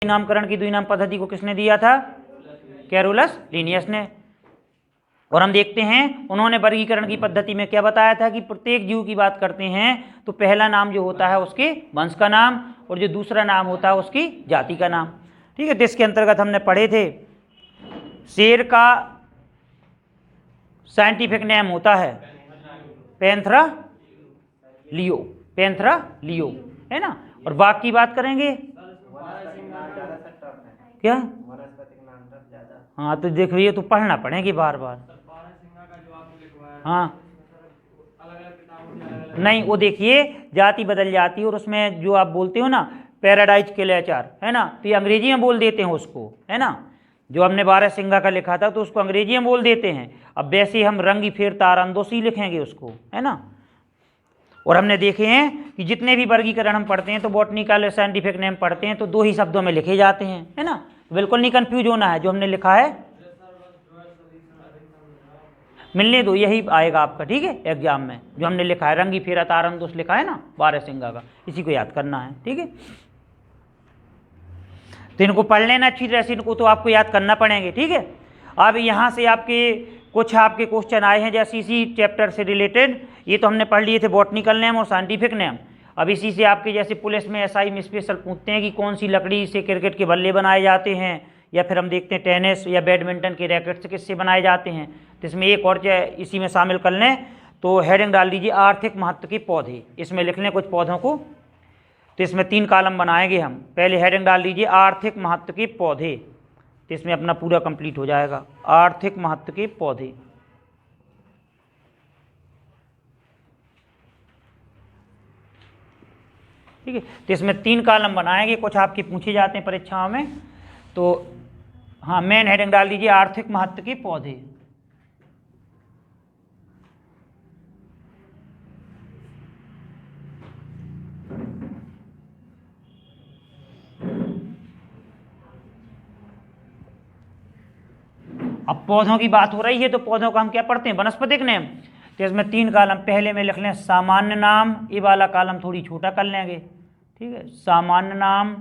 नामकरण की द्विनाम पद्धति को किसने दिया था? कैरोलस लिनियस ने। और हम देखते हैं उन्होंने वर्गीकरण की पद्धति में क्या बताया था कि प्रत्येक जीव की बात करते हैं तो पहला नाम जो होता है उसके वंश का नाम और जो दूसरा नाम होता है उसकी जाति का नाम। ठीक है, तो इसके अंतर्गत हमने पढ़े थे शेर का साइंटिफिक नेम होता है पैंथरा लियो, पैंथरा लियो, है ना। और बाघ की बात करेंगे क्या? हाँ तो देखो ये तो पढ़ना पड़ेगी बार बार। हाँ नहीं, वो देखिए जाति बदल जाती है और उसमें जो आप बोलते हो ना पैराडाइज क्लेचर, है ना, तो ये अंग्रेजी में बोल देते हैं उसको, है ना। जो हमने बारहसिंगा का लिखा था तो उसको अंग्रेजी में बोल देते हैं। अब वैसे हम रंगी फेर तारंदोसी लिखेंगे उसको, है ना। और हमने देखे हैं कि जितने भी वर्गीकरण हम पढ़ते हैं तो बॉटनिकल और साइंटिफिक नेम पढ़ते हैं तो दो ही शब्दों में लिखे जाते हैं, है ना। बिल्कुल नहीं कंफ्यूज होना है, जो हमने लिखा है मिलने दो, यही आएगा आपका, ठीक है, एग्जाम में। जो हमने लिखा है रंगी फेरा तारंदोस लिखा है ना बारहसिंगा का, इसी को याद करना है, ठीक है। तो इनको पढ़ लेना अच्छी तरह से, इनको तो आपको याद करना पड़ेंगे, ठीक है। अब यहाँ से आपके कुछ आपके क्वेश्चन आए हैं जैसे इसी चैप्टर से रिलेटेड। ये तो हमने पढ़ लिए थे बॉटनिकल नेम और साइंटिफिक नेम। अब इसी से आपके जैसे पुलिस में एसआई में स्पेशल पूछते हैं कि कौन सी लकड़ी से क्रिकेट के बल्ले बनाए जाते हैं, या फिर हम देखते हैं टेनिस या बैडमिंटन के रैकेट से किससे बनाए जाते हैं। तो इसमें एक और इसी में शामिल कर लें तो हेडिंग डाल दीजिए आर्थिक महत्व के पौधे, इसमें लिख लें कुछ पौधों को। तो इसमें 3 कॉलम बनाएंगे हम। पहले हेडिंग डाल दीजिए आर्थिक महत्व के पौधे, तो इसमें अपना पूरा कंप्लीट हो जाएगा आर्थिक महत्व के पौधे। ठीक है, तो इसमें 3 कॉलम बनाएंगे, कुछ आपके पूछे जाते हैं परीक्षाओं में। तो हाँ, मेन हेडिंग डाल दीजिए आर्थिक महत्व के पौधे। अब पौधों की बात हो रही है तो पौधों का हम क्या पढ़ते हैं? वनस्पतिक नेम। तो इसमें 3 कॉलम, पहले में लिख लें सामान्य नाम, ये वाला कॉलम थोड़ी छोटा कर लेंगे, ठीक है, सामान्य नाम,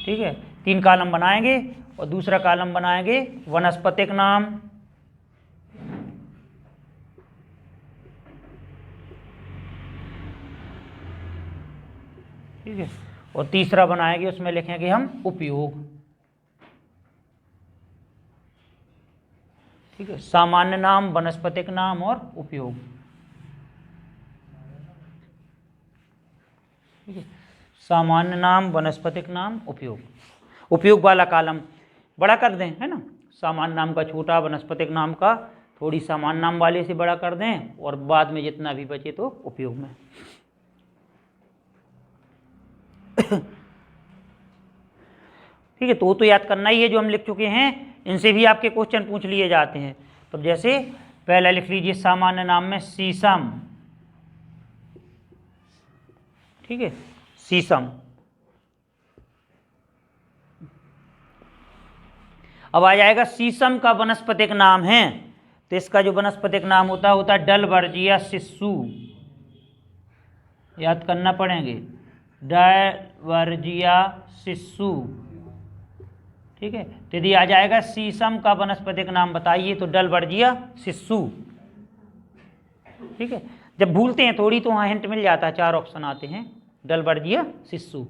ठीक है, 3 कॉलम बनाएंगे। और दूसरा कॉलम बनाएंगे वनस्पतिक नाम, ठीक है, और तीसरा बनाएंगे उसमें लिखेंगे हम उपयोग, ठीक है, सामान्य नाम, वनस्पतिक नाम और उपयोग, ठीक है, सामान्य नाम, वनस्पतिक नाम, उपयोग। उपयोग वाला कॉलम बड़ा कर दें, है ना, सामान्य नाम का छोटा, वनस्पतिक नाम का थोड़ी सामान्य नाम वाले से बड़ा कर दें, और बाद में जितना भी बचे तो उपयोग में। ठीक है, तो याद करना ही है जो हम लिख चुके हैं, इनसे भी आपके क्वेश्चन पूछ लिए जाते हैं। तो जैसे पहला लिख लीजिए सामान्य नाम में शीशम, ठीक है, शीशम। अब आ जाएगा शीशम का वनस्पतिक नाम है, तो इसका जो वनस्पतिक नाम होता है डलवर्जिया सिस्सू, याद करना पड़ेंगे, डलवर्जिया सिस्सू, ठीक है। तो यदि आ जाएगा शीशम का वनस्पतिक नाम बताइए तो डलवर्जिया सिस्सू, ठीक है। जब भूलते हैं थोड़ी तो वहाँ हिंट मिल जाता है, 4 ऑप्शन आते हैं, डलवर्जिया सिस्सू,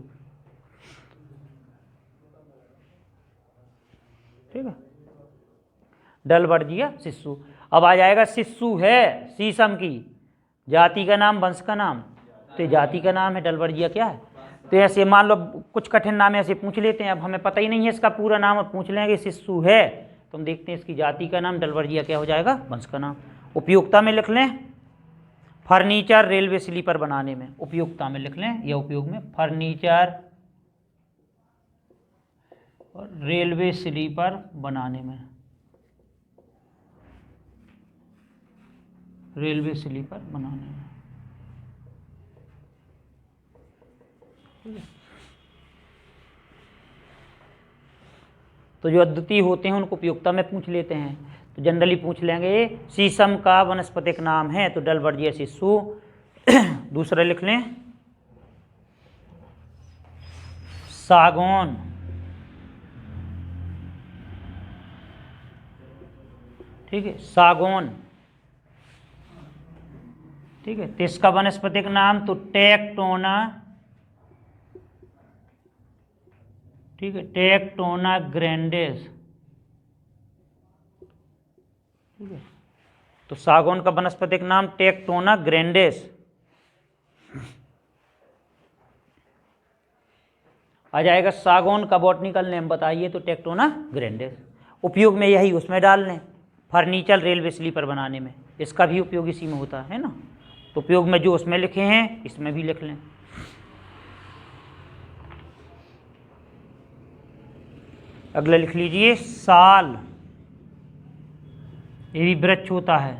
ठीक है, डलवर्जिया सिस्सू। अब आ जाएगा सिस्सू है शीशम की जाति का नाम, वंश का नाम, तो जाति का नाम है, डलवर्जिया क्या है। तो ऐसे मान लो कुछ कठिन नाम ऐसे पूछ लेते हैं, अब हमें पता ही नहीं है इसका पूरा नाम, अब पूछ लेंगे सिस्सू है तो हम देखते हैं इसकी जाति का नाम, डलवर्जिया क्या हो जाएगा, वंश का नाम। उपयोगिता में लिख लें फर्नीचर रेलवे स्लीपर बनाने में, उपयोगिता में लिख लें या उपयोग में फर्नीचर और रेलवे स्लीपर बनाने में, रेलवे स्लीपर बनाने में, तो जो अद्वितीय होते हैं उनको उपयोगिता में पूछ लेते हैं। तो जनरली पूछ लेंगे शीशम का वनस्पतिक नाम है तो डलवर्जिया सिस्सू। दूसरा लिख लें सागौन, ठीक है, सागौन, ठीक है। तो इसका वनस्पतिक नाम तो टेक्टोना, ठीक है, टेक्टोना ग्रैंडिस, ठीक है। तो सागौन का वनस्पतिक नाम टेक्टोना ग्रैंडिस। आ जाएगा सागौन का बॉटनिकल नेम बताइए, तो टेक्टोना ग्रैंडिस। उपयोग में यही उसमें डाल लें, फर्नीचर रेलवे स्लीपर बनाने में, इसका भी उपयोग इसी में होता है ना। तो उपयोग में जो उसमें लिखे हैं इसमें भी लिख लें। अगला लिख लीजिए साल, ये भी वृक्ष होता है,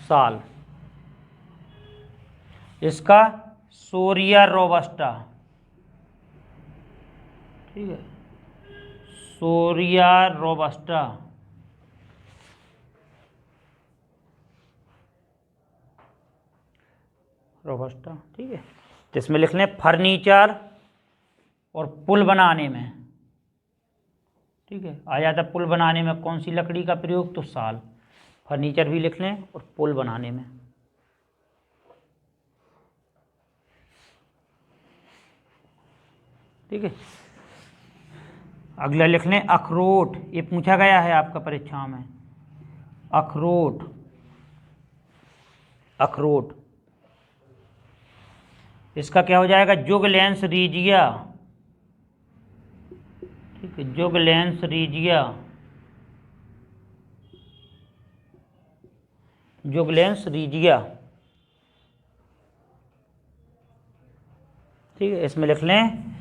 साल। इसका सोरिया रोबस्टा, ठीक है, सोरिया रोबस्टा, रोबस्टा, ठीक है। जिसमें लिख लें फर्नीचर और पुल बनाने में, ठीक है। आ जाता पुल बनाने में कौन सी लकड़ी का प्रयोग, तो साल। फर्नीचर भी लिख लें और पुल बनाने में, ठीक है। अगला लिख लें अखरोट, ये पूछा गया है आपका परीक्षा में, अखरोट, अखरोट। इसका क्या हो जाएगा, जुगलैंस रीजिया, ठीक है, जुगलैंस रीजिया, जुगलैंस रीजिया, ठीक है। इसमें लिख लें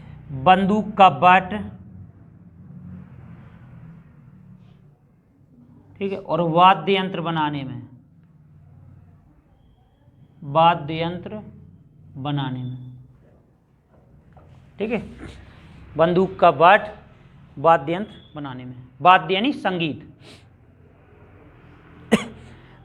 बंदूक का बट, ठीक है, और वाद्य यंत्र बनाने में, वाद्य यंत्र बनाने में, ठीक है। बंदूक का बट वाद्य यंत्र बनाने में, वाद्य यानी संगीत।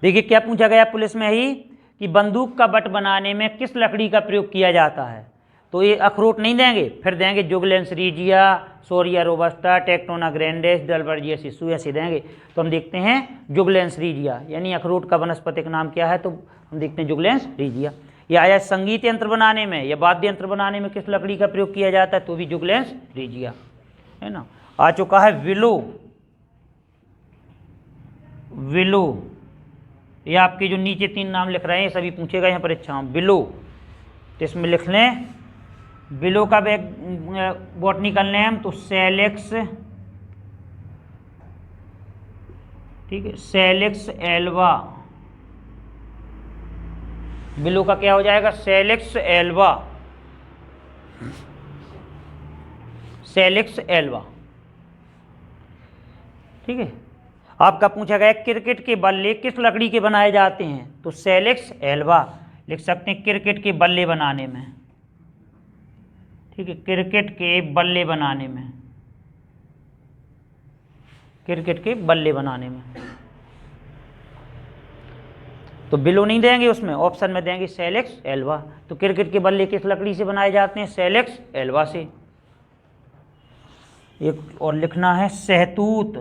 देखिए क्या पूछा गया पुलिस में ही कि बंदूक का बट बनाने में किस लकड़ी का प्रयोग किया जाता है। तो ये अखरोट नहीं देंगे, फिर देंगे Juglans regia, Shorea robusta, Tectona grandis, Dalbergia sissoo, ऐसे देंगे। तो हम देखते हैं जुगलैंस रीजिया, यानी अखरोट का वनस्पतिक नाम क्या है, तो हम देखते हैं जुगलैंस रीजिया। ये आया संगीत यंत्र बनाने में या वाद्य यंत्र बनाने में किस लकड़ी का प्रयोग किया जाता है, तो भी जुगलैंस रीजिया, है ना। आ चुका है विलो, विलो, ये आपके जो नीचे 3 नाम लिख रहे हैं सभी पूछेगा यहाँ परीक्षा में, विलो। तो इसमें लिख लें विलो का बॉटनिकल नेम तो सेलेक्स, ठीक है, सेलेक्स एल्वा। विलो का क्या हो जाएगा, सेलेक्स एल्वा, सेलेक्स एल्वा, ठीक है। आपका पूछा गया क्रिकेट के बल्ले किस लकड़ी के बनाए जाते हैं, तो सेलेक्स एल्वा लिख सकते हैं, क्रिकेट के बल्ले बनाने में, ठीक है, क्रिकेट के बल्ले बनाने में, क्रिकेट के बल्ले बनाने में। तो बिलो नहीं देंगे उसमें, ऑप्शन में देंगे सेलेक्स एल्वा। तो क्रिकेट के बल्ले किस लकड़ी से बनाए जाते हैं, सेलेक्स एल्वा से। एक और लिखना है सहतूत,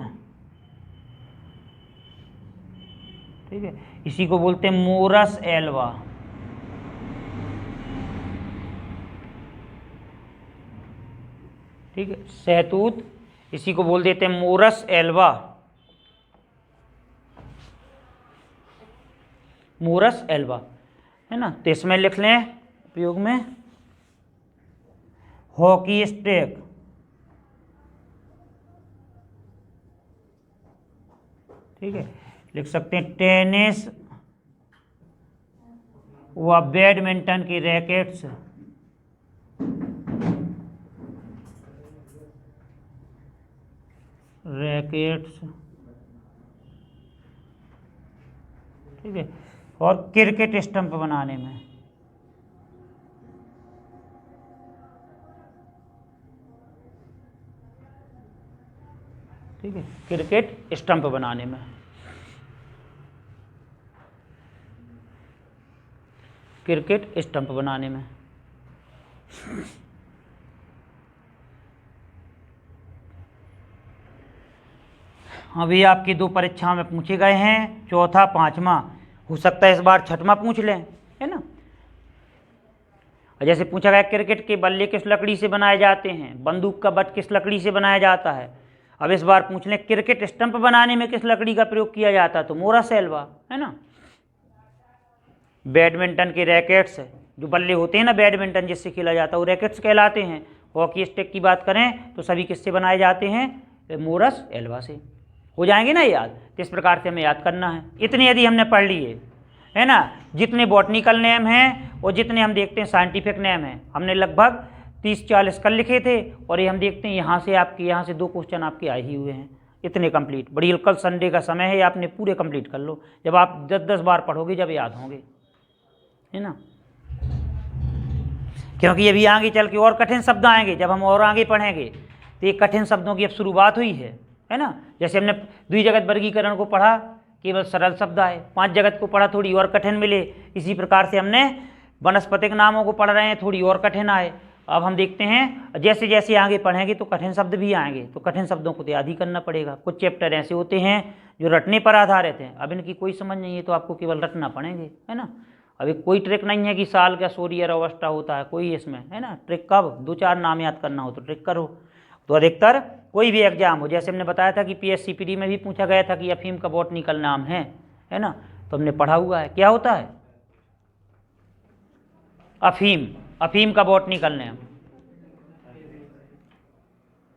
ठीक है, इसी को बोलते हैं मोरस एल्वा, ठीक है, सहतूत, इसी को बोल देते हैं मोरस एल्वा, मोरस एल्वा, है ना। तो इसमें लिख लें उपयोग में हॉकी स्टिक, ठीक है, लिख सकते हैं टेनिस व बैडमिंटन की रैकेट्स, रैकेट्स, ठीक है, और क्रिकेट स्टंप बनाने में, ठीक है, क्रिकेट स्टंप बनाने में, क्रिकेट स्टंप बनाने में। अभी आपकी 2 परीक्षाओं में पूछे गए हैं, चौथा 5वां, हो सकता है इस बार 6वां पूछ लें, है ना। जैसे पूछा गया क्रिकेट के बल्ले किस लकड़ी से बनाए जाते हैं, बंदूक का बट किस लकड़ी से बनाया जाता है। अब इस बार पूछ लें क्रिकेट स्टंप बनाने में किस लकड़ी का प्रयोग किया जाता है, तो मोरस एल्वा, है ना। बैडमिंटन के रैकेट्स, जो बल्ले होते हैं ना बैडमिंटन जिससे खेला जाता है, वो रैकेट्स कहलाते हैं। हॉकी स्टिक की बात करें तो सभी किससे बनाए जाते हैं, मोरस एल्वा से। हो जाएंगे ना याद, तो इस प्रकार से हमें याद करना है। इतने यदि हमने पढ़ लिए, है ना, जितने बॉटनिकल नेम हैं और जितने हम देखते हैं साइंटिफिक नेम हैं, हमने लगभग 30-40 कल लिखे थे, और ये हम देखते हैं यहाँ से 2 क्वेश्चन आपके आए ही हुए हैं। इतने कंप्लीट, बड़ी कल संडे का समय है, आपने पूरे कंप्लीट कर लो। जब आप 10-10 बार पढ़ोगे जब याद होंगे, है ना, क्योंकि अभी आगे चल के और कठिन शब्द आएंगे। जब हम और आगे पढ़ेंगे तो ये कठिन शब्दों की अब शुरुआत हुई है ना। जैसे हमने द्विजगत वर्गीकरण को पढ़ा, केवल सरल शब्द आए, 5 जगत को पढ़ा, थोड़ी और कठिन मिले। इसी प्रकार से हमने वनस्पतिक नामों को पढ़ रहे हैं, थोड़ी और कठिन आए। अब हम देखते हैं जैसे जैसे आगे पढ़ेंगे तो कठिन शब्द भी आएंगे, तो कठिन शब्दों को तो याद ही करना पड़ेगा। कुछ चैप्टर ऐसे होते हैं जो रटने पर आधारित हैं, अब इनकी कोई समझ नहीं है तो आपको केवल रटना पड़ेंगे, है ना। अभी कोई ट्रिक नहीं है कि साल का सूर्य अवस्था होता है, कोई इसमें, है ना, ट्रिक कब 2-4 नाम याद करना हो तो ट्रिक करो। तो अधिकतर कोई भी एग्जाम हो, जैसे हमने बताया था कि PSCPD में भी पूछा गया था कि अफीम का बॉटनिकल नाम है ना, तो हमने पढ़ा हुआ है क्या होता है अफीम का बॉटनिकल नेम,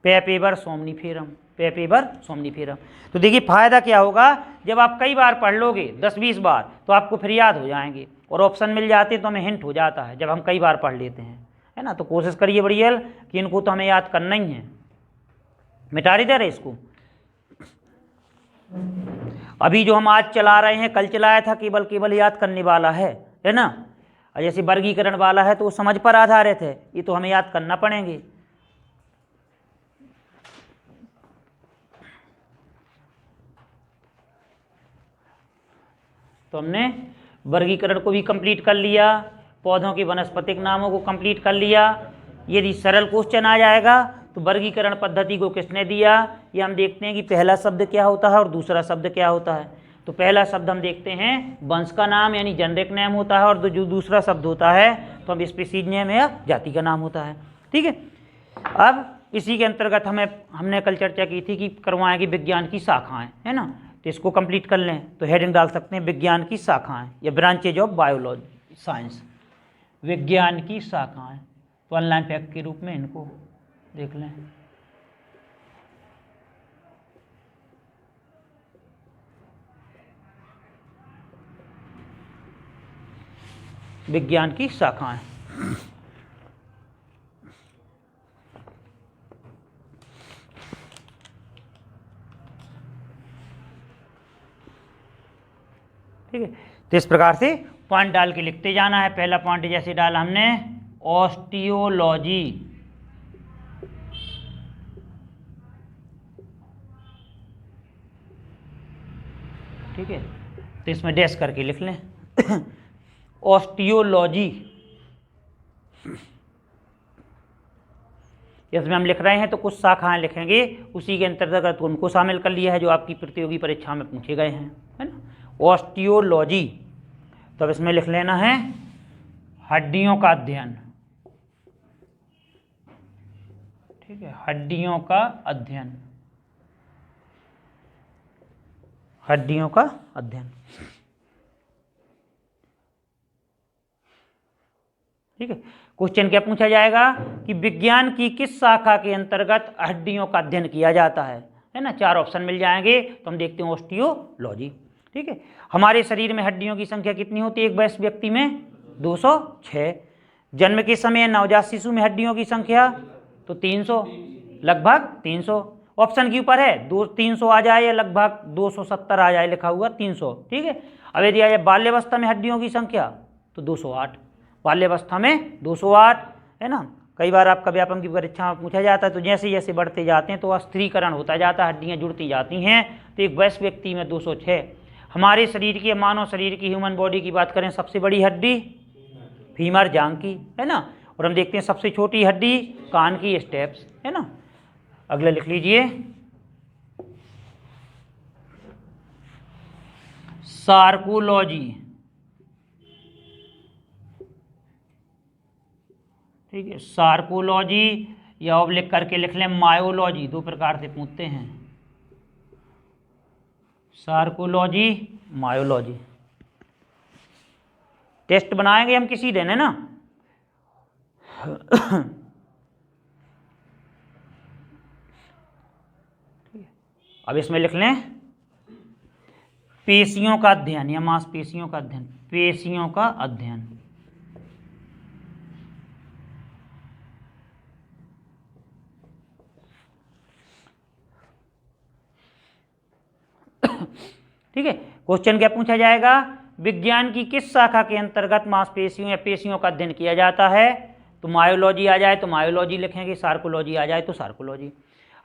पेपेवर सोमनिफेरम। तो देखिए फायदा क्या होगा, जब आप कई बार पढ़ लोगे 10-20 बार तो आपको फिर याद हो जाएंगे, और ऑप्शन मिल जाते तो हमें हिंट हो जाता है जब हम कई बार पढ़ लेते हैं, है ना। तो कोशिश करिए बढ़िया कि इनको तो हमें याद करना ही है। मिटा रही दे इसको। अभी जो हम आज चला रहे हैं, कल चलाया था केवल याद करने वाला है ना। जैसे वर्गीकरण वाला है तो वो समझ पर आधारित है, ये तो हमें याद करना पड़ेंगे। तो हमने वर्गीकरण को भी कंप्लीट कर लिया, पौधों के वनस्पतिक नामों को कंप्लीट कर लिया। यदि सरल क्वेश्चन आ जाएगा तो वर्गीकरण पद्धति को किसने दिया, ये हम देखते हैं कि पहला शब्द क्या होता है और दूसरा शब्द क्या होता है। तो पहला शब्द हम देखते हैं वंश का नाम यानी जेनरिक नेम होता है, और जो दूसरा शब्द होता है तो हम स्पीसीज नेम या जाति का नाम होता है। ठीक है, अब इसी के अंतर्गत हमने कल चर्चा की थी कि करवाएंगे विज्ञान की शाखाएं, है ना। तो इसको कंप्लीट कर लें तो हेडिंग डाल सकते हैं विज्ञान की शाखाएं या ब्रांचेज ऑफ बायोलॉजी साइंस, विज्ञान की शाखाएं। तो ऑनलाइन फैक्ट के रूप में इनको देख लें। विज्ञान की शाखाएं, ठीक है। तो इस प्रकार से पॉइंट डाल के लिखते जाना है। पहला पॉइंट जैसे डाला हमने ऑस्टियोलॉजी, ठीक है, तो इसमें डैश करके लिख लें ऑस्टियोलॉजी। इसमें हम लिख रहे हैं तो कुछ शाखाएं लिखेंगे, उसी के अंतर्गत उनको शामिल कर लिया है जो आपकी प्रतियोगी परीक्षा में पूछे गए हैं, है ना। ऑस्टियोलॉजी, तो अब इसमें लिख लेना है हड्डियों का अध्ययन, ठीक है, हड्डियों का अध्ययन, हड्डियों का अध्ययन, ठीक है। क्वेश्चन क्या पूछा जाएगा कि विज्ञान की किस शाखा के अंतर्गत हड्डियों का अध्ययन किया जाता है ना। 4 ऑप्शन मिल जाएंगे, तो हम देखते हैं ऑस्टियोलॉजी, ठीक है। हमारे शरीर में हड्डियों की संख्या कितनी होती है एक वयस्क व्यक्ति में, 206। जन्म के समय नवजात शिशु में हड्डियों की संख्या तो 300, लगभग 300। ऑप्शन के ऊपर है 300 आ जाए या लगभग 270 आ जाए, लिखा हुआ 300, ठीक है। अब यदि आ जाए बाल्यावस्था में हड्डियों की संख्या तो 208, बाल्यावस्था में 208, है ना। कई बार आपका व्यापम की परीक्षा में पूछा जाता है, तो जैसे जैसे बढ़ते जाते हैं तो अस्थिरीकरण होता जाता है, हड्डियां जुड़ती जाती हैं। तो एक वयस्क व्यक्ति में 206। हमारे शरीर की, मानव शरीर की, ह्यूमन बॉडी की बात करें, सबसे बड़ी हड्डी फीमर जांघ की, है ना। और हम देखते हैं सबसे छोटी हड्डी कान की स्टेप्स, है ना। अगला लिख लीजिए सार्कोलॉजी, ठीक है, सार्कोलॉजी, या ऑब्लिक करके लिख लें मायोलॉजी, दो प्रकार से पूछते हैं, सार्कोलॉजी, मायोलॉजी। टेस्ट बनाएंगे हम किसी दिन, है ना। अब इसमें लिख लें पेशियों का अध्ययन या मांसपेशियों का अध्ययन, पेशियों का अध्ययन। ठीक है, क्वेश्चन क्या पूछा जाएगा, विज्ञान की किस शाखा के अंतर्गत मांसपेशियों या पेशियों का अध्ययन किया जाता है। तो मायोलॉजी आ जाए तो मायोलॉजी लिखेंगे, सार्कोलॉजी आ जाए तो सार्कोलॉजी।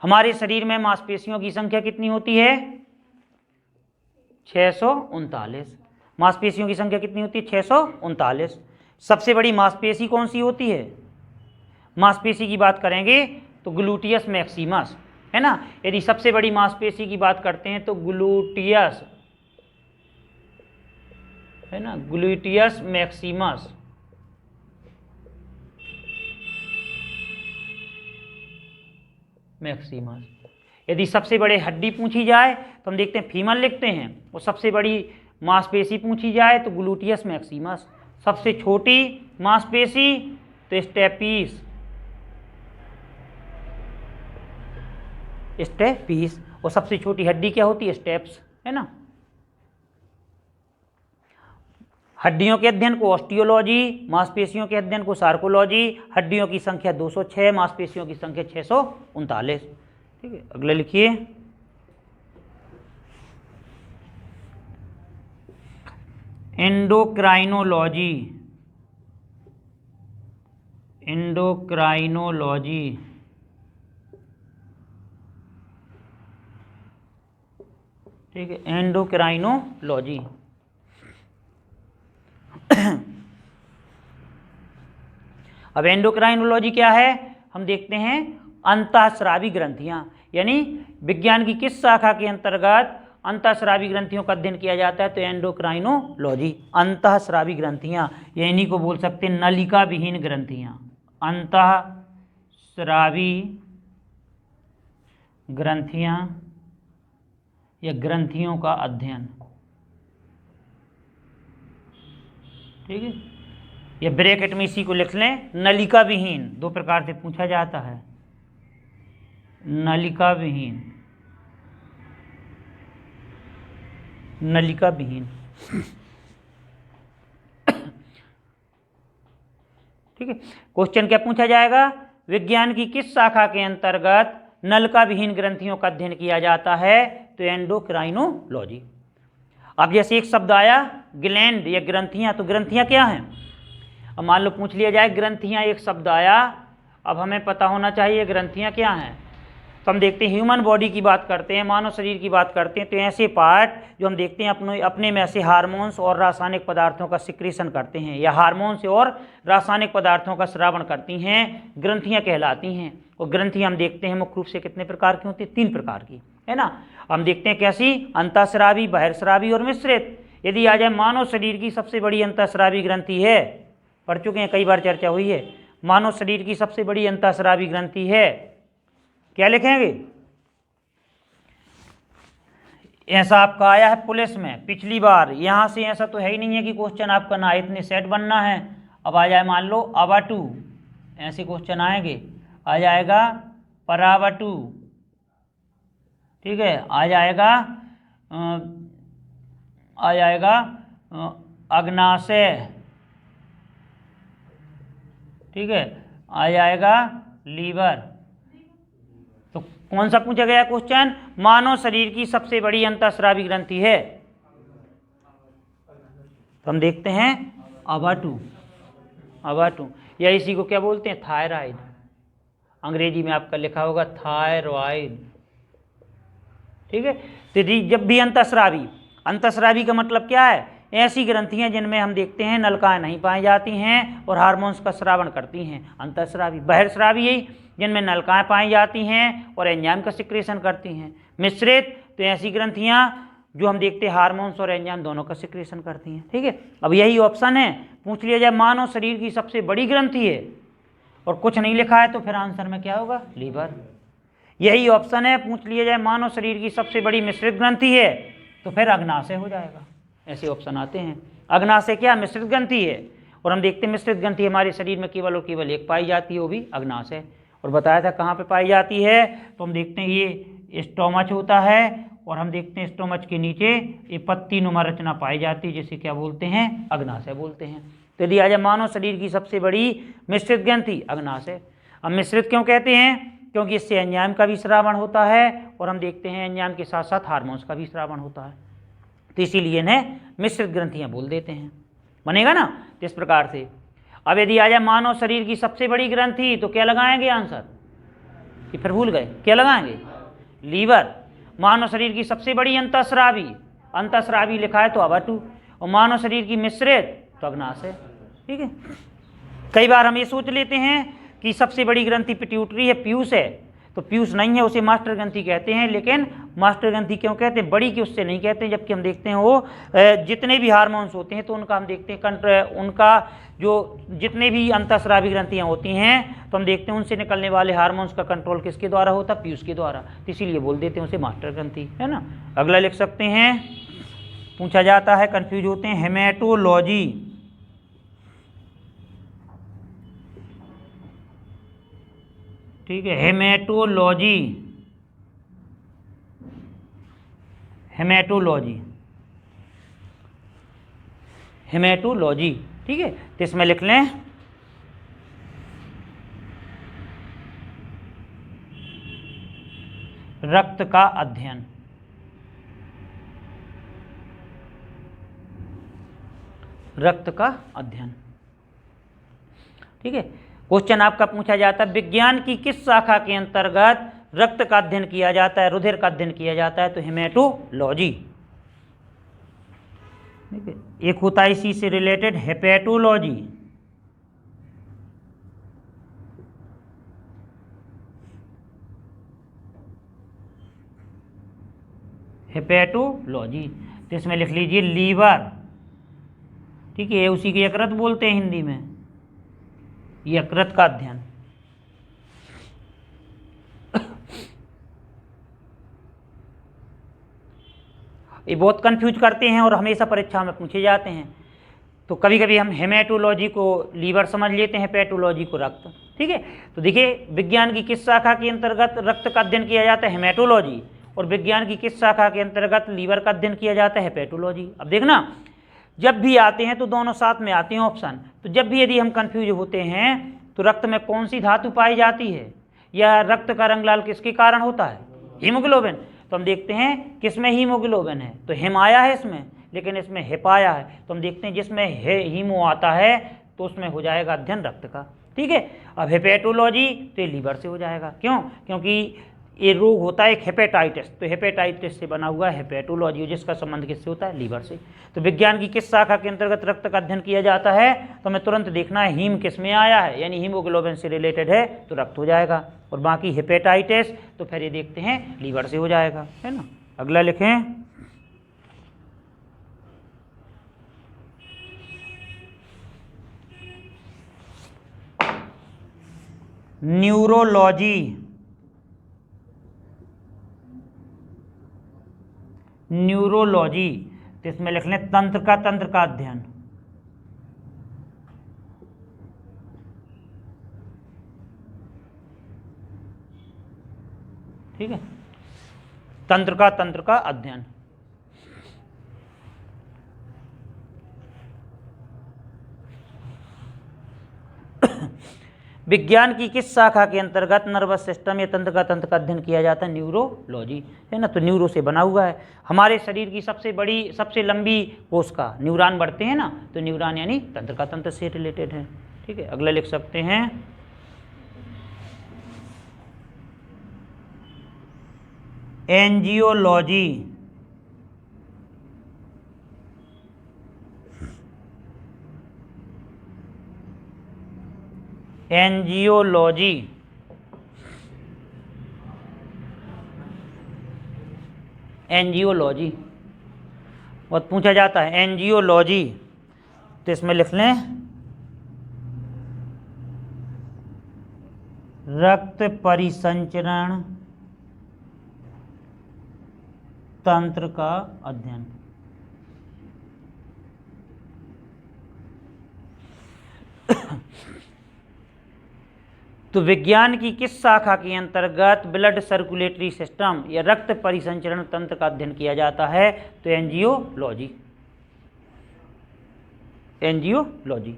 हमारे शरीर में मांसपेशियों की संख्या कितनी होती है, 639। मांसपेशियों की संख्या कितनी होती है, 639। सबसे बड़ी मांसपेशी कौन सी होती है, मांसपेशी की बात करेंगे तो ग्लूटियस मैक्सिमस, है ना। यदि सबसे बड़ी मांसपेशी की बात करते हैं तो ग्लूटियस, है ना, ग्लूटियस मैक्सिमस। मैक्सिमस। यदि सबसे बड़े हड्डी पूछी जाए तो हम देखते हैं फीमर लिखते हैं, और सबसे बड़ी मांसपेशी पूछी जाए तो ग्लूटियस मैक्सिमस। सबसे छोटी मांसपेशी तो स्टेपीस, स्टेपीस। और सबसे छोटी हड्डी क्या होती है, स्टेप्स, है ना। हड्डियों के अध्ययन को ऑस्टियोलॉजी, मांसपेशियों के अध्ययन को सार्कोलॉजी। हड्डियों की संख्या 206, मांसपेशियों की संख्या 639। ठीक है, अगले लिखिए, एंडोक्राइनोलॉजी, एंडोक्राइनोलॉजी। ठीक है, एंडोक्राइनोलॉजी। अब एंडोक्राइनोलॉजी क्या है, हम देखते हैं अंतःस्रावी ग्रंथियां, यानी विज्ञान की किस शाखा के अंतर्गत अंतःस्रावी ग्रंथियों का अध्ययन किया जाता है, तो एंडोक्राइनोलॉजी। अंतःस्रावी ग्रंथियां, या इन्हीं को बोल सकते हैं नलिका विहीन ग्रंथियां, अंतःस्रावी ग्रंथियां या ग्रंथियों का अध्ययन। ठीक है, ये ब्रैकेट में इसी को लिख लें, नलिका विहीन, दो प्रकार से पूछा जाता है, नलिका विहीन, नलिका विहीन। ठीक है, क्वेश्चन क्या पूछा जाएगा, विज्ञान की किस शाखा के अंतर्गत नलिका विहीन ग्रंथियों का अध्ययन किया जाता है, तो एंडोक्राइनोलॉजी। अब जैसे एक शब्द आया ग्लैंड या ग्रंथियां, तो ग्रंथियां क्या हैं। अब मान लो पूछ लिया जाए ग्रंथियां, एक शब्द आया, अब हमें पता होना चाहिए ग्रंथियां क्या हैं। तो हम देखते हैं ह्यूमन बॉडी की बात करते हैं, मानव शरीर की बात करते हैं, तो ऐसे पार्ट जो हम देखते हैं अपने में से हार्मोन्स और रासायनिक पदार्थों का सिक्रीशन करते हैं, या हार्मोन्स और रासायनिक पदार्थों का स्रावण करती हैं, ग्रंथियां कहलाती हैं। और ग्रंथियां हम देखते हैं मुख्य रूप से कितने प्रकार की होती है, 3 प्रकार की, है ना। हम देखते हैं कैसी, अंतःस्रावी, बहिर्स्रावी और मिश्रित। यदि आ जाए मानव शरीर की सबसे बड़ी अंतःस्रावी ग्रंथि है, पढ़ चुके हैं, कई बार चर्चा हुई है, मानव शरीर की सबसे बड़ी अंतःस्रावी ग्रंथि है, क्या लिखेंगे। ऐसा आपका आया है पुलिस में पिछली बार, यहां से ऐसा तो है ही नहीं है कि क्वेश्चन आपका ना इतने सेट बनना है। अब आ जाए मान लो अवाटू, ऐसे क्वेश्चन आएंगे, आ जाएगा परावटू, ठीक है, आ जाएगा अग्नाशय, ठीक है, आ जाएगा लीवर। तो कौन सा पूछा गया क्वेश्चन, मानव शरीर की सबसे बड़ी अंतःस्रावी ग्रंथि है, तो हम देखते हैं अवाटू, अवाटू, या इसी को क्या बोलते हैं, थायराइड। अंग्रेजी में आपका लिखा होगा थायरॉइड। ठीक है, तो जब भी अंतःस्रावी, अंतःस्रावी का मतलब क्या है, ऐसी ग्रंथियां जिनमें हम देखते हैं नलिकाएं नहीं पाई जाती हैं और हार्मोन्स का स्रावण करती हैं, अंतःस्रावी। बहिर्स्रावी यही जिनमें नलिकाएं पाई जाती हैं और एंजाइम का सिक्रेशन करती हैं। मिश्रित तो ऐसी ग्रंथियां जो हम देखते हैं हार्मोन्स और एंजाइम दोनों का सिक्रेशन करती हैं। ठीक है, अब यही ऑप्शन है। पूछ लिया जाए मानव शरीर की सबसे बड़ी ग्रंथि है और कुछ नहीं लिखा है तो फिर आंसर में क्या होगा? लीवर। यही ऑप्शन है। पूछ लिया जाए मानव शरीर की सबसे बड़ी मिश्रित ग्रंथि है तो फिर अग्नाशय हो जाएगा। ऐसे ऑप्शन आते हैं। अग्नाशय क्या? मिश्रित ग्रंथि है। और हम देखते हैं मिश्रित ग्रंथि हमारे शरीर में केवल और केवल एक पाई जाती है, वो भी अग्नाशय। और बताया था कहाँ पे पाई जाती है, तो हम देखते हैं ये स्टोमच होता है और हम देखते हैं स्टोमच के नीचे ये पत्ती नुमा रचना पाई जाती है, जिसे क्या बोलते हैं? अग्नाशय बोलते हैं। तो यदि आ जाए मानव शरीर की सबसे बड़ी मिश्रित ग्रंथि, अग्नाशय। अब मिश्रित क्यों कहते हैं? क्योंकि इससे एंजाइम का भी श्रावण होता है और हम देखते हैं एंजाइम के साथ साथ हार्मोन्स का भी श्रावण होता है, तो इसीलिए इन्हें मिश्रित ग्रंथियां बोल देते हैं। बनेगा ना? तो इस प्रकार से। अब यदि आ जाए मानव शरीर की सबसे बड़ी ग्रंथि, तो क्या लगाएंगे आंसर? कि फिर भूल गए? क्या लगाएंगे? लीवर। मानव शरीर की सबसे बड़ी अंतःस्रावी, अंतःस्रावी लिखा है तो अवटु, और मानव शरीर की मिश्रित तो अग्नाशय। ठीक है, कई बार हम ये सोच लेते हैं कि सबसे बड़ी ग्रंथि पिट्यूटरी है, पीयूष है, तो पीयूष नहीं है, उसे मास्टर ग्रंथि कहते हैं। लेकिन मास्टर ग्रंथि क्यों कहते हैं? बड़ी की उससे नहीं कहते हैं, जबकि हम देखते हैं वो जितने भी हार्मोन्स होते हैं तो उनका हम देखते हैं उनका जो जितने भी अंतःस्रावी ग्रंथियाँ होती हैं तो हम देखते हैं उनसे निकलने वाले हार्मोन्स का कंट्रोल किसके द्वारा होता है? पीयूष के द्वारा। तो इसीलिए बोल देते हैं उसे मास्टर ग्रंथि, है ना। अगला लिख सकते हैं, पूछा जाता है, कन्फ्यूज होते हैं, हेमेटोलॉजी। ठीक है, हेमेटोलॉजी, हेमेटोलॉजी, हेमेटोलॉजी। ठीक है, तो इसमें लिख लें रक्त का अध्ययन, रक्त का अध्ययन। ठीक है, क्वेश्चन आपका पूछा जाता है विज्ञान की किस शाखा के अंतर्गत रक्त का अध्ययन किया जाता है, रुधिर का अध्ययन किया जाता है? तो हेमेटोलॉजी। ठीक है, एक होता है इसी से रिलेटेड हेपेटोलॉजी, हेपेटोलॉजी। तो इसमें लिख लीजिए लीवर। ठीक है, उसी के यकृत बोलते हैं हिंदी में, यकृत का अध्ययन। ये बहुत कंफ्यूज करते हैं और हमेशा परीक्षा में पूछे जाते हैं। तो कभी कभी हम हेमेटोलॉजी को लीवर समझ लेते हैं, हेपेटोलॉजी को रक्त। ठीक है, तो देखिए विज्ञान की किस शाखा के अंतर्गत रक्त का अध्ययन किया जाता है? हेमेटोलॉजी। और विज्ञान की किस शाखा के अंतर्गत लीवर का अध्ययन किया जाता है? हेपेटोलॉजी। अब देखना, जब भी आते हैं तो दोनों साथ में आते हैं ऑप्शन। तो जब भी यदि हम कंफ्यूज होते हैं तो रक्त में कौन सी धातु पाई जाती है या रक्त का रंग लाल किसके कारण होता है? हीमोग्लोबिन। तो हम देखते हैं किसमें हीमोग्लोबिन है, तो हिम आया है इसमें, लेकिन इसमें हिप आया है। तो हम देखते हैं जिसमें हीमो आता है तो उसमें हो जाएगा अध्ययन रक्त का। ठीक है, अब हेपेटोलॉजी तो ये लीवर से हो जाएगा। क्यों? क्योंकि ये रोग होता है एक हेपेटाइटिस, तो हेपेटाइटिस से बना हुआ है हेपेटोलॉजी, जिसका संबंध किससे होता है? लीवर से। तो विज्ञान की किस शाखा के अंतर्गत रक्त का अध्ययन किया जाता है? तो हमें तुरंत देखना है हीम किस में आया है, यानी हीमोग्लोबिन से रिलेटेड है तो रक्त हो जाएगा, और बाकी हेपेटाइटिस तो फिर ये देखते हैं लीवर से हो जाएगा, है ना। अगला लिखें, न्यूरोलॉजी। न्यूरोलॉजी, तो इसमें लिख लें तंत्र का अध्ययन। ठीक है, तंत्र का अध्ययन। विज्ञान की किस शाखा के अंतर्गत नर्वस सिस्टम या तंत्र का अध्ययन किया जाता है? न्यूरोलॉजी, है ना। तो न्यूरो से बना हुआ है। हमारे शरीर की सबसे लंबी कोशिका न्यूरॉन बढ़ते हैं ना, तो न्यूरॉन यानी तंत्र से रिलेटेड है। ठीक है, अगला लिख सकते हैं, एंजियोलॉजी। Angiology, angiology. बहुत पूछा जाता है एंजियोलॉजी, तो इसमें लिख लें रक्त परिसंचरण तंत्र का अध्ययन। तो विज्ञान की किस शाखा के अंतर्गत ब्लड सर्कुलेटरी सिस्टम या रक्त परिसंचरण तंत्र का अध्ययन किया जाता है? तो एंजियोलॉजी, एंजियोलॉजी।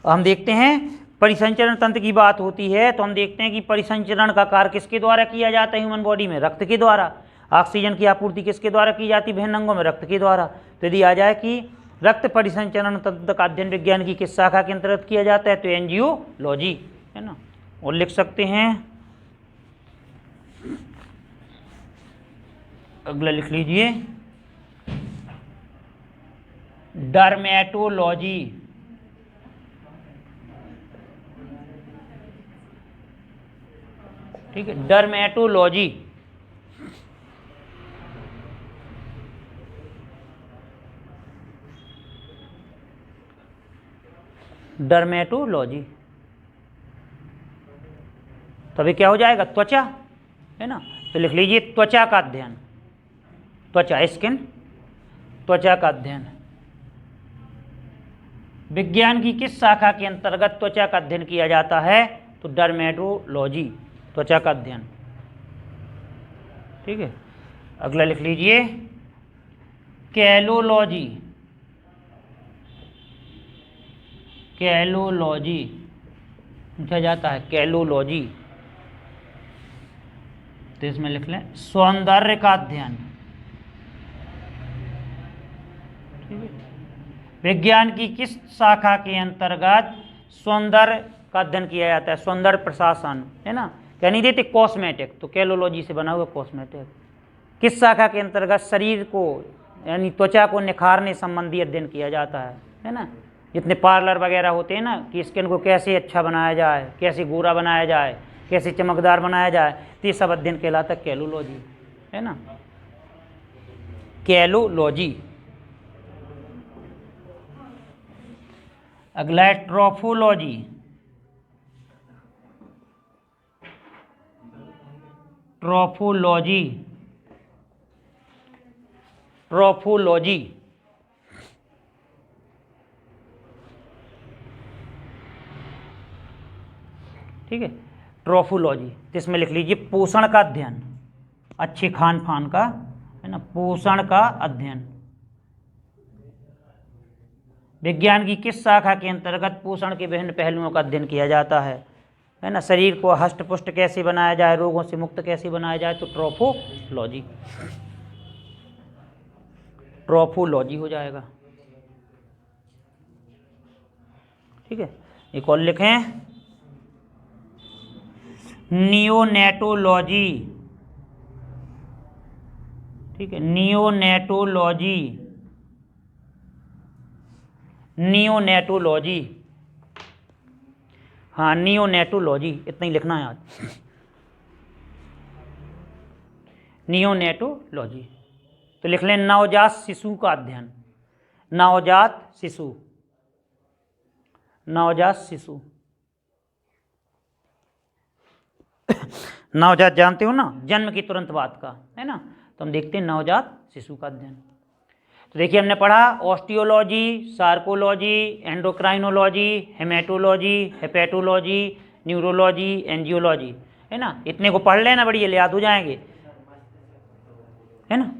हम देखते हैं परिसंचरण तंत्र की बात होती है तो हम देखते हैं कि परिसंचरण का कार्य किसके द्वारा किया जाता है ह्यूमन बॉडी में? रक्त के द्वारा। ऑक्सीजन की आपूर्ति किसके द्वारा की जाती है विभिन्न अंगों में? रक्त के द्वारा। तो यदि आ जाए कि रक्त परिसंचरण तंत्र का अध्ययन विज्ञान की किस शाखा के अंतर्गत किया जाता है? तो एंजियोलॉजी, है ना। और लिख सकते हैं, अगला लिख लीजिए डर्मेटोलॉजी, ठीक है, डर्मेटोलॉजी। डर्मेटोलॉजी तभी क्या हो जाएगा? त्वचा, है ना। तो लिख लीजिए त्वचा का अध्ययन, त्वचा, स्किन, त्वचा का अध्ययन। विज्ञान की किस शाखा के अंतर्गत त्वचा का अध्ययन किया जाता है? तो डर्मेटोलॉजी, त्वचा का अध्ययन, ठीक है। अगला लिख लीजिए कैलोलॉजी, कैलोलॉजी पूछा जाता है, कैलोलॉजी। तो इसमें लिख लें सौंदर्य का अध्ययन, ठीक है। विज्ञान की किस शाखा के अंतर्गत सौंदर्य का अध्ययन किया जाता है? सौंदर्य प्रशासन, है ना। क्या नहीं देते? कॉस्मेटिक, तो कैलोलॉजी से बना हुआ कॉस्मेटिक। किस शाखा के अंतर्गत शरीर को यानी त्वचा को निखारने संबंधी अध्ययन किया जाता है ना। जितने पार्लर वगैरह होते हैं ना कि स्किन को कैसे अच्छा बनाया जाए, कैसे गोरा बनाया जाए, कैसे चमकदार बनाया जाए, तो ये सब अध्ययन कहलाता है कैलोलॉजी, है ना, कैलोलॉजी। अगला है ट्रोफोलॉजी, ट्रोफोलॉजी, ट्रोफोलॉजी, ठीक है, ट्रोफोलॉजी। तो इसमें लिख लीजिए पोषण का अध्ययन, अच्छे खान पान का, है ना, पोषण का अध्ययन। विज्ञान की किस शाखा के अंतर्गत पोषण के विभिन्न पहलुओं का अध्ययन किया जाता है ना। शरीर को हष्ट पुष्ट कैसे बनाया जाए, रोगों से मुक्त कैसे बनाया जाए, तो ट्रोफोलॉजी, ट्रोफोलॉजी हो जाएगा, ठीक है। एक और लिखें नियोनेटोलॉजी, ठीक है, नियोनेटोलॉजी, नियोनेटोलॉजी, हाँ नियोनेटोलॉजी, इतना ही लिखना है आज, नियोनेटोलॉजी। तो लिख लें नवजात शिशु का अध्ययन, नवजात शिशु, नवजात शिशु। नवजात जानते हो ना, जन्म के तुरंत बाद का, है ना। तो हम देखते हैं नवजात शिशु का अध्ययन। तो देखिए हमने पढ़ा osteology, sarcology, endocrinology, haematology, hepatology, neurology, angiology, है ना। इतने को पढ़ लेना, बढ़िया याद हो जाएंगे, है ना।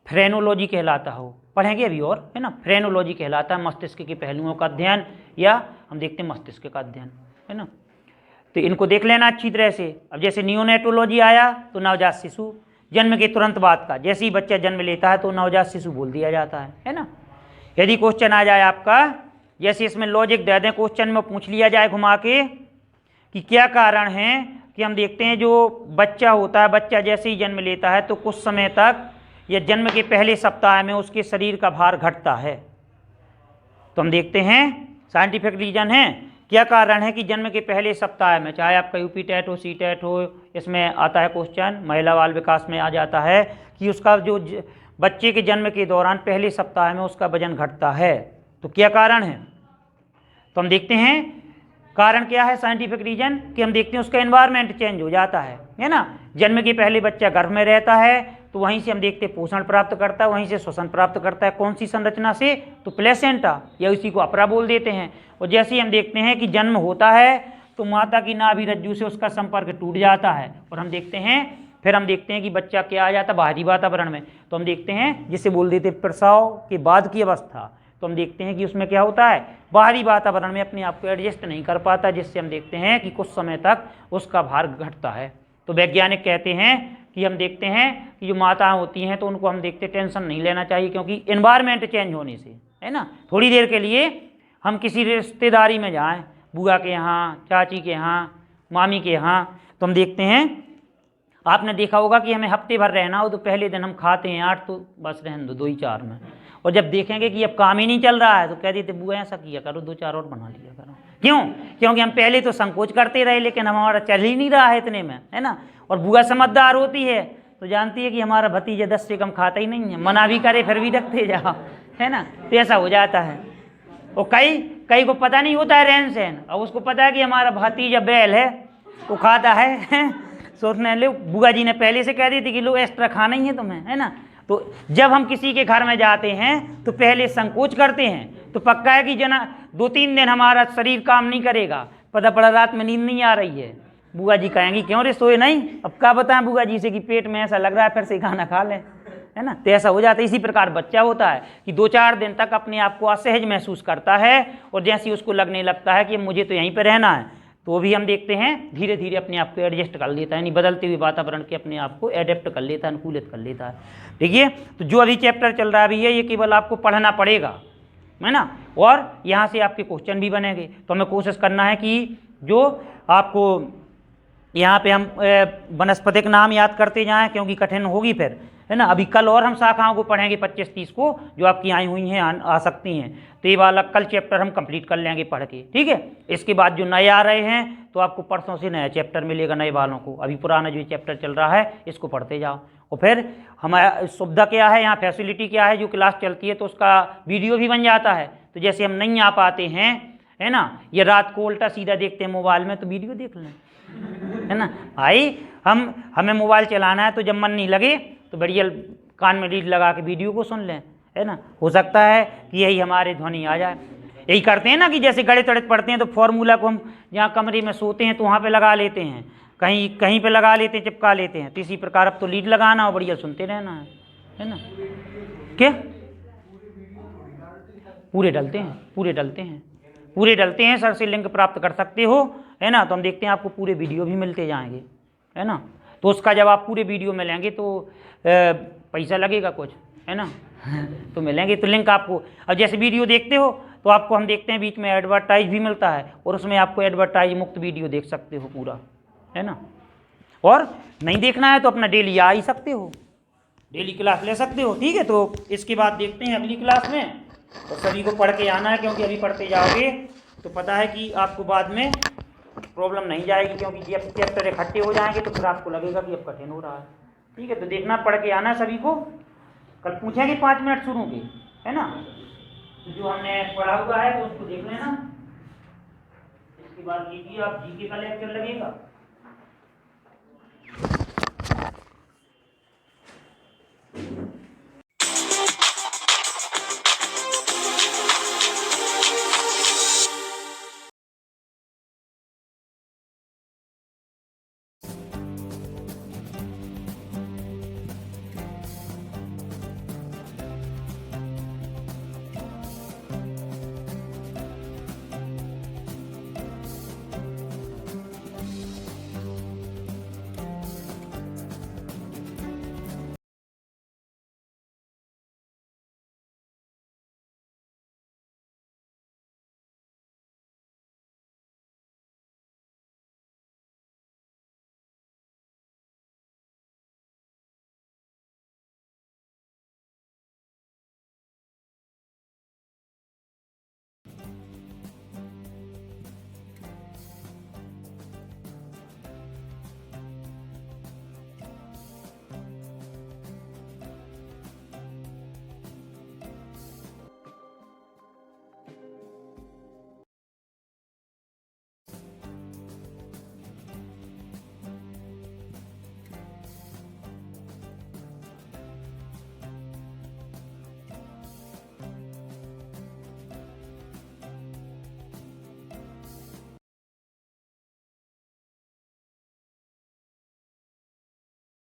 फ्रेनोलॉजी कहलाता हो, पढ़ेंगे अभी और, है ना। फ्रेनोलॉजी कहलाता है मस्तिष्क के पहलुओं का अध्ययन, या हम देखते हैं मस्तिष्क का अध्ययन, है ना। तो इनको देख लेना अच्छी तरह से। अब जैसे नियोनेटोलॉजी आया तो नवजात शिशु, जन्म के तुरंत बाद का, जैसे ही बच्चा जन्म लेता है तो नवजात शिशु बोल दिया जाता है ना। यदि क्वेश्चन आ जाए आपका, जैसे इसमें लॉजिक दे दें क्वेश्चन में, पूछ लिया जाए घुमा के कि क्या कारण है कि हम देखते हैं जो बच्चा होता है, बच्चा जैसे ही जन्म लेता है तो कुछ समय तक या जन्म के पहले सप्ताह में उसके शरीर का भार घटता है। तो हम देखते हैं साइंटिफिक रीजन है क्या कारण है कि जन्म के पहले सप्ताह में, चाहे आपका यूपी टेट हो, सी टेट हो, इसमें आता है क्वेश्चन, महिला बाल विकास में आ जाता है कि उसका जो बच्चे के जन्म के दौरान पहले सप्ताह में उसका वजन घटता है। तो क्या कारण है? तो हम देखते हैं कारण क्या है साइंटिफिक रीजन, कि हम देखते हैं उसका एनवायरनमेंट चेंज हो जाता है ना। जन्म के पहले बच्चा गर्भ में रहता है तो वहीं से हम देखते हैं पोषण प्राप्त करता है, वहीं से श्वसन प्राप्त करता है। कौन सी संरचना से? तो प्लेसेंटा, या उसी को अपरा बोल देते हैं। और जैसे ही हम देखते हैं कि जन्म होता है तो माता की नाभि रज्जु से उसका संपर्क टूट जाता है, और हम देखते हैं फिर हम देखते हैं कि बच्चा क्या आ जाता है बाहरी वातावरण में। तो हम देखते हैं जिसे बोल देते प्रसव के बाद की अवस्था, तो हम देखते हैं कि उसमें क्या होता है, बाहरी वातावरण में अपने आप को एडजस्ट नहीं कर पाता, जिससे हम देखते हैं कि कुछ समय तक उसका भार घटता है। तो वैज्ञानिक कहते हैं कि हम देखते हैं कि जो माताएं होती हैं तो उनको हम देखते टेंशन नहीं लेना चाहिए, क्योंकि एनवायरनमेंट चेंज होने से, है ना, थोड़ी देर के लिए हम किसी रिश्तेदारी में जाएं, बुआ के यहाँ, चाची के यहाँ, मामी के यहाँ, तो हम देखते हैं आपने देखा होगा कि हमें हफ्ते भर रहना हो तो पहले दिन हम खाते हैं 8, तो बस रहने दो 2 ही 4 में, और जब देखेंगे कि अब काम ही नहीं चल रहा है तो कह देते बुआ ऐसा किया करो 2-4 और बना लिया करो। क्यों? क्योंकि हम पहले तो संकोच करते रहे, लेकिन हमारा चल ही नहीं रहा है इतने में, है ना। और बुआ समझदार होती है तो जानती है कि हमारा भतीजा 10 से कम खाता ही नहीं है, मना भी करे फिर भी रखते जाओ, है ना। तो ऐसा हो जाता है। और कई को पता नहीं होता है रहन सहन, और उसको पता है कि हमारा भतीजा बैल है वो खाता है सोचने लो बुआ जी ने पहले से कह दी थी कि लो एक्स्ट्रा खाना ही है तुम्हें, है ना। तो जब हम किसी के घर में जाते हैं तो पहले संकोच करते हैं, तो पक्का है कि जना 2-3 दिन हमारा शरीर काम नहीं करेगा, पता पड़ा रात में नींद नहीं आ रही है, बुआ जी कहेंगी क्यों रे सोए नहीं, अब क्या बताएं बुआ जी से कि पेट में ऐसा लग रहा है फिर से खाना खा लें, है ना। तो ऐसा हो जाता है। इसी प्रकार बच्चा होता है कि 2-4 दिन तक अपने आप को असहज महसूस करता है, और जैसे ही उसको लगने लगता है कि मुझे तो यहीं पर रहना है, तो भी हम देखते हैं धीरे धीरे अपने आप को एडजस्ट कर लेता है, यानी बदलते हुए वातावरण के अपने आप को एडेप्ट कर लेता है, अनुकूलित कर लेता है। देखिए, तो जो अभी चैप्टर चल रहा है अभी ये केवल आपको पढ़ना पड़ेगा, है ना, और यहाँ से आपके क्वेश्चन भी बनेंगे। तो हमें कोशिश करना है कि जो आपको यहाँ पे हम वनस्पतिक नाम याद करते जाएं, क्योंकि कठिन होगी फिर, है ना। अभी कल और हम शाखाओं को पढ़ेंगे 25-30 को जो आपकी आई हुई हैं, आ सकती हैं, तो ये वाला कल चैप्टर हम कंप्लीट कर लेंगे पढ़ के, ठीक है। इसके बाद जो नए आ रहे हैं तो आपको परसों से नया चैप्टर मिलेगा नए वालों को, अभी पुराना जो चैप्टर चल रहा है इसको पढ़ते जाओ। और फिर हमारा सुविधा क्या है यहाँ, फैसिलिटी क्या है, जो क्लास चलती है तो उसका वीडियो भी बन जाता है। तो जैसे हम नहीं आ पाते हैं, है ना, ये रात को उल्टा सीधा देखते हैं मोबाइल में, तो वीडियो देख लें, है ना भाई। हमें मोबाइल चलाना है तो जब मन नहीं लगे तो बढ़िया कान में लीड लगा के वीडियो को सुन लें, है ना। हो सकता है कि यही हमारे ध्वनि आ जाए। यही करते हैं ना कि जैसे गणित तड़ित पढ़ते हैं तो फॉर्मूला को हम जहाँ कमरे में सोते हैं तो वहाँ पे लगा लेते हैं, कहीं पे लगा लेते हैं, चिपका लेते हैं। तो इसी प्रकार अब तो लीड लगाना और बढ़िया सुनते रहना है ना। क्या पूरे डलते हैं सर से लिंक प्राप्त कर सकते हो, है ना। तो हम देखते हैं आपको पूरे वीडियो भी मिलते जाएंगे, है ना। तो उसका जब आप पूरे वीडियो में लेंगे तो पैसा लगेगा कुछ, है ना तो मिलेंगे, तो लिंक आपको, अब जैसे वीडियो देखते हो तो आपको हम देखते हैं बीच में एडवर्टाइज भी मिलता है, और उसमें आपको एडवर्टाइज मुक्त वीडियो देख सकते हो पूरा, है ना। और नहीं देखना है तो अपना डेली आ ही सकते हो, डेली क्लास ले सकते हो, ठीक है। तो इसके बाद देखते हैं अगली क्लास में, और सभी को पढ़ के आना है, क्योंकि अभी पढ़ते जाओगे तो पता है कि आपको बाद में प्रॉब्लम नहीं जाएगी, क्योंकि जब चैप्टर इकट्ठे हो जाएंगे तो फिर आपको लगेगा कि अब कठिन हो रहा है, ठीक है। तो देखना, पढ़ के आना सभी को। कल पूछेंगे 5 मिनट शुरू के, है ना। तो जो हमने पढ़ा हुआ है तो उसको देख लेना। इसके बाद जीके का लेक्चर लगेगा।